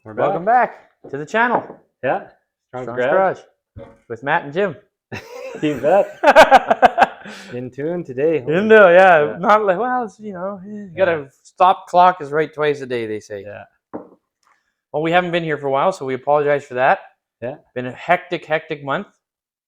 We're Welcome back to the channel. Yeah, Strong's Strong's Garage with Matt and Jim. You bet. In tune today. Yeah. Not like, well, it's, you gotta stop clock is right twice a day, they say. Yeah. Well, we haven't been here for a while, so we apologize for that. Yeah. Been a hectic month.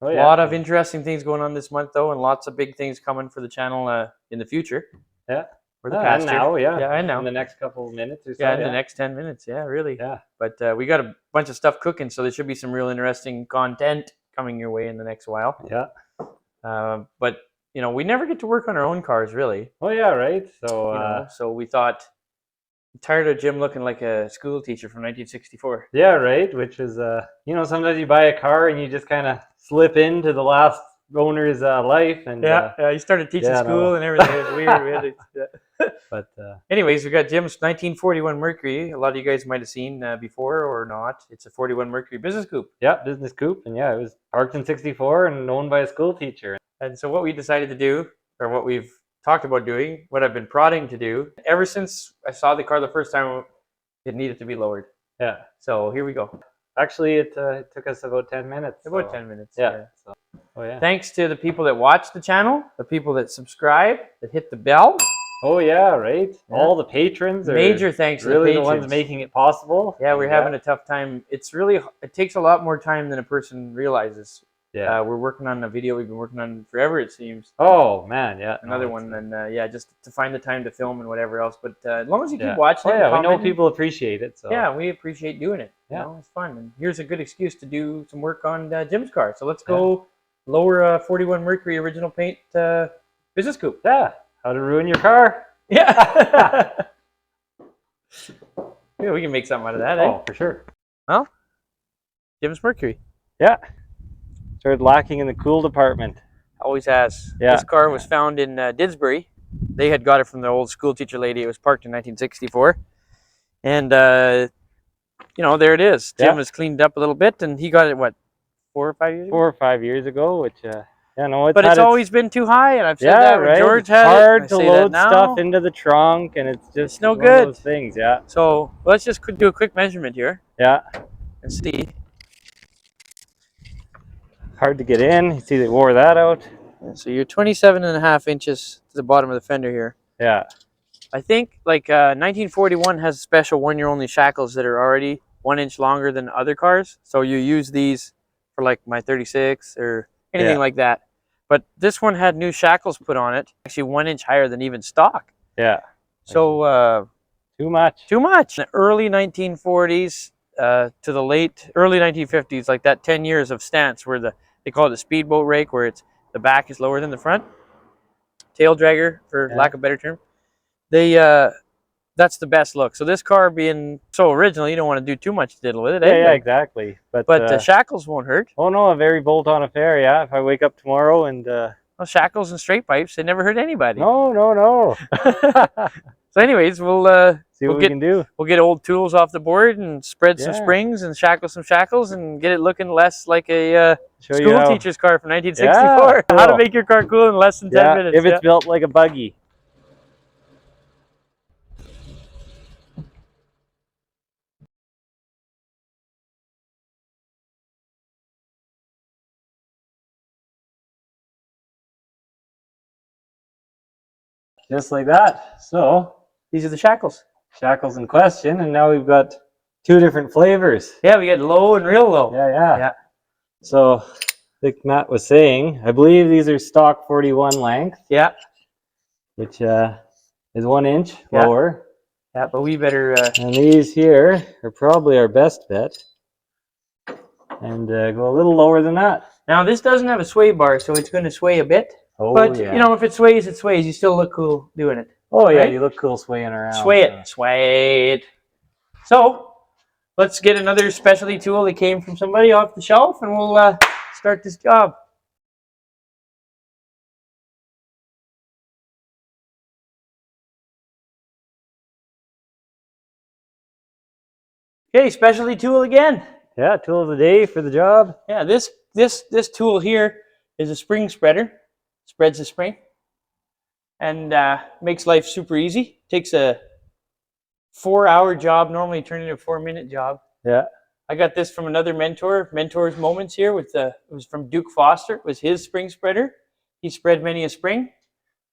Oh, A lot of interesting things going on this month, though, and lots of big things coming for the channel in the future. Yeah. Or the past and now, year. Yeah, I know. In the next couple of minutes or so. Yeah, in the next 10 minutes. Yeah, really. Yeah. But we got a bunch of stuff cooking, so there should be some real interesting content coming your way in the next while. Yeah. But, we never get to work on our own cars, really. Oh, yeah, right. So, So we thought, I'm tired of Jim looking like a school teacher from 1964. yeah, right. Which is, sometimes you buy a car and you just kind of slip into the last owner's life. And he started teaching school and everything. It was weird. But anyways, we got Jim's 1941 Mercury. A lot of you guys might have seen before or not. It's a 41 Mercury business coupe. Yeah, business coupe. And yeah, it was parked in 64 and owned by a school teacher. And so what we decided to do, or what we've talked about doing, what I've been prodding to do, ever since I saw the car the first time, it needed to be lowered. Yeah. So here we go. Actually, it took us about 10 minutes. About 10 minutes. Yeah. So, oh, yeah. Thanks to the people that watch the channel, the people that subscribe, that hit the bell. Oh, yeah, right. Yeah. All the patrons. Major thanks to really the patrons. The ones making it possible. Yeah, we're having a tough time. It takes a lot more time than a person realizes. Yeah. We're working on a video we've been working on forever, it seems. Oh, man, yeah. Another one, and just to find the time to film and whatever else. But as long as you keep watching it, we know people appreciate it. So yeah, we appreciate doing it. Yeah, it's fun. And here's a good excuse to do some work on Jim's car. So let's go lower a 41 Mercury original paint business coupe. Yeah, how to ruin your car. Yeah. Yeah, we can make something out of that. Oh, for sure. Well, Jim's Mercury. Yeah. Started lacking in the cool department. Always has. Yeah. This car was found in Didsbury. They had got it from the old school teacher lady. It was parked in 1964. And, there it is. Jim has cleaned up a little bit, and he got it, 4 or 5 years ago? 4 or 5 years ago, which, but it's always been too high, and I've said that when George had it. It's hard to load stuff into the trunk, and it's just no one good. of those things, yeah. So let's just do a quick measurement here. Yeah. And see. Hard to get in. You see they wore that out. So you're 27.5 inches to the bottom of the fender here. Yeah. I think 1941 has special one-year only shackles that are already 1 inch longer than other cars. So you use these for my 36 or anything like that. But this one had new shackles put on it, actually 1 inch higher than even stock. Yeah. So too much. Too much. In the early 1940s to the early 1950s, like that 10 years of stance where they call it a speedboat rake, where the back is lower than the front. Tail dragger, for lack of a better term. That's the best look. So this car being so original, you don't want to do too much diddle with it. Yeah, exactly. But the shackles won't hurt. Oh no, a very bolt-on affair. Yeah, if I wake up tomorrow and well, shackles and straight pipes, they never hurt anybody. No. So anyways, we'll see what we can do. We'll get old tools off the board and spread some springs and shackle some shackles and get it looking less like a school teacher's car from 1964. Yeah, cool. How to make your car cool in less than 10 minutes. If it's built like a buggy. Just like that. So these are the shackles. Shackles in question, and now we've got 2 different flavors. Yeah, we get low and real low. Yeah. So, like Matt was saying, I believe these are stock 41 length. Yeah. Which is 1 inch lower. Yeah, but we better... and these here are probably our best bet. And go a little lower than that. Now, this doesn't have a sway bar, so it's going to sway a bit. Oh, but, if it sways, it sways. You still look cool doing it. Oh, yeah, you look cool swaying around. Sway it. So, let's get another specialty tool that came from somebody off the shelf, and we'll start this job. Okay, specialty tool again. Yeah, tool of the day for the job. Yeah, this tool here is a spring spreader. Spreads the spring and makes life super easy. Takes a 4-hour job, normally turn into a 4-minute job. Yeah. I got this from another Mentor's Moments here it was from Duke Foster. It was his spring spreader. He spread many a spring.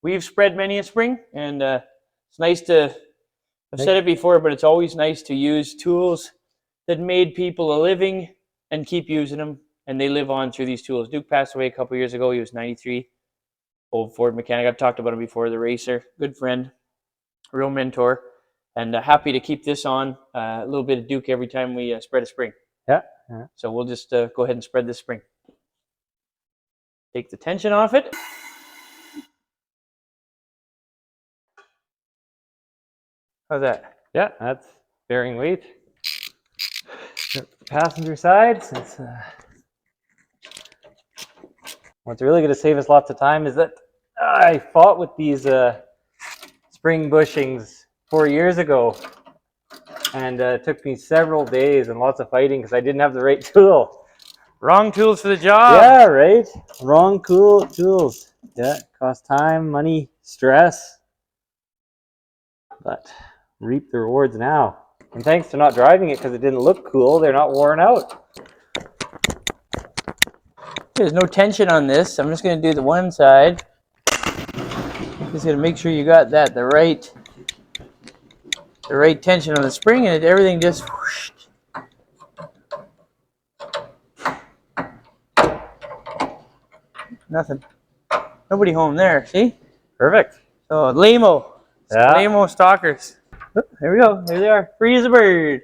We've spread many a spring, and it's nice to, I've said it before, but it's always nice to use tools that made people a living and keep using them, and they live on through these tools. Duke passed away a couple years ago. He was 93, old Ford mechanic. I've talked about him before, the racer, good friend, real mentor, and happy to keep this on, a little bit of Duke every time we spread a spring. Yeah. Yeah. So we'll just go ahead and spread this spring. Take the tension off it. How's that? Yeah, that's bearing weight. Passenger side, since what's really going to save us lots of time is that I fought with these spring bushings 4 years ago, and it took me several days and lots of fighting because I didn't have the right tool. Wrong tools for the job. Yeah, right. Wrong cool tools. Yeah, cost time, money, stress, but reap the rewards now. And thanks to not driving it because it didn't look cool, they're not worn out. There's no tension on this. I'm just going to do the one side. Just going to make sure you got that the right tension on the spring, and everything just whoosh. Nothing. Nobody home there. See? Perfect. So lame-o. Yeah. Lame-o stalkers. Oh, there we go. There they are. Free as a bird.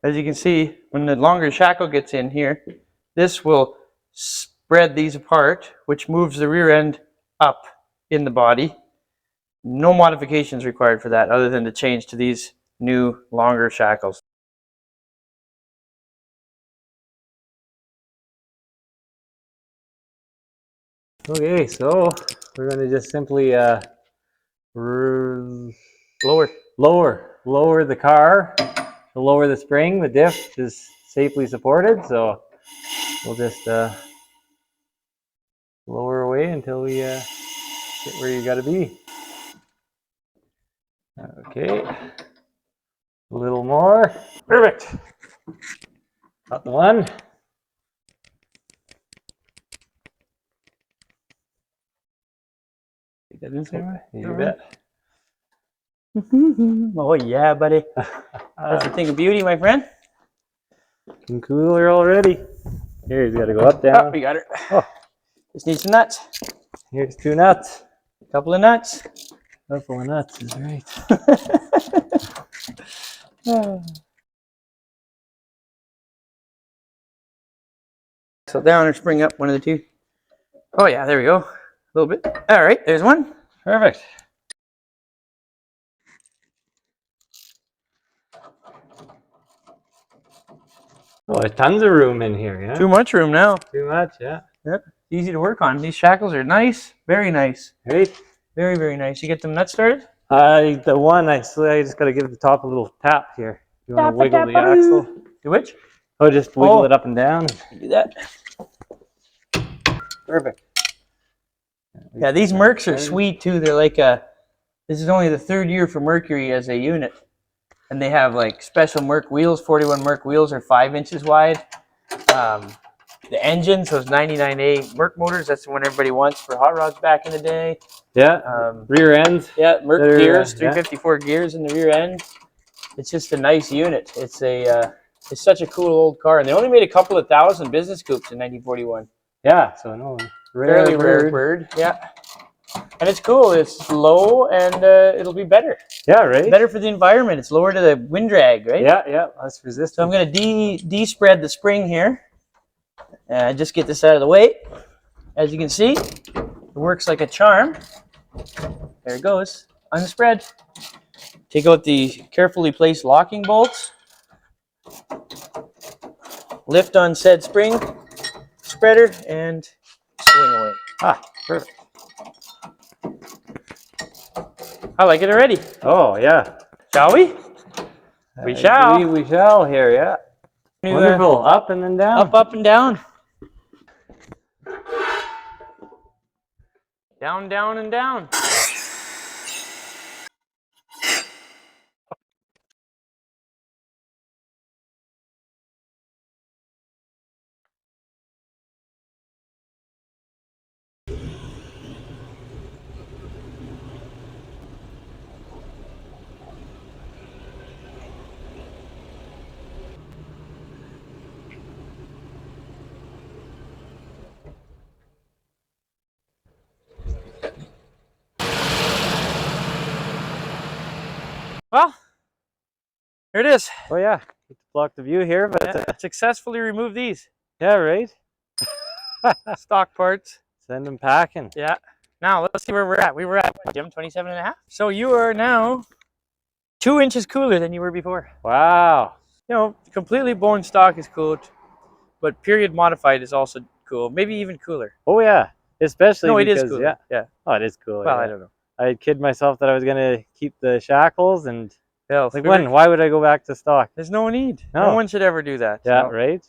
As you can see, when the longer shackle gets in here, this will spread these apart, which moves the rear end up in the body. No modifications required for that other than to change to these new longer shackles. Okay, so we're going to just simply lower the car to lower the spring. The diff is safely supported, so we'll just lower away until we get where you got to be. Okay, a little more. Perfect. Got the one. Take that in there. You bet. Oh yeah, buddy. That's the thing of beauty, my friend. Looking cooler already. Here, he's got to go up, down. Oh, we got it. Oh. Just need some nuts. Here's 2 nuts. A couple of nuts. A couple of nuts is right. So down or spring up, one of the two. Oh yeah, there we go. A little bit. All right, there's one. Perfect. Oh, there's tons of room in here, yeah? Too much room now. Too much, yeah. Yep. Easy to work on. These shackles are nice. Very nice. Right? Very, very nice. You get them nuts started? The one, I just got to give the top a little tap here. You want to wiggle the axle? Do which? Oh, just wiggle it up and down. Do that. Perfect. Yeah, these Mercs are sweet too. They're like this is only the 3rd year for Mercury as a unit. And they have like special Merc wheels. 41 Merc wheels are 5 inches wide. The engines, those 99A Merc motors, that's the one everybody wants for hot rods back in the day. Yeah. Rear ends. Yeah, Merc gears, 354 gears in the rear end. It's just a nice unit. It's such a cool old car, and they only made a couple of thousand business coupes in 1941. Yeah, so no, fairly rare bird. Yeah, and it's cool. It's low, and it'll be better. Yeah, right. Better for the environment. It's lower to the wind drag, right? Yeah, yeah, less resistance. So I'm going to de-spread the spring here. Just get this out of the way. As you can see, it works like a charm. There it goes. Unspread. Take out the carefully placed locking bolts. Lift on said spring spreader and swing away. Ah, perfect. I like it already. Oh, yeah. Shall we? We shall. We shall here, yeah. Wonderful. Up and then down. Up and down. Down, down, and down. Well, here it is. Oh yeah, block the view here, but Yeah, successfully remove these yeah, right. stock parts. Send them packing. Yeah. Now let's see where we're at. We were at what, Jim, 27.5. So you are now 2 inches cooler than you were before. Wow. You know, completely bone stock is cool, but period modified is also cool. Maybe even cooler. Oh yeah, especially No, it because is cooler. Yeah. oh, it is cooler. Well, Yeah. I don't know. I kid myself that I was gonna keep the shackles and Hell, like when? Why would I go back to stock? there's no need. No. No one should ever do that. Yeah, So. right.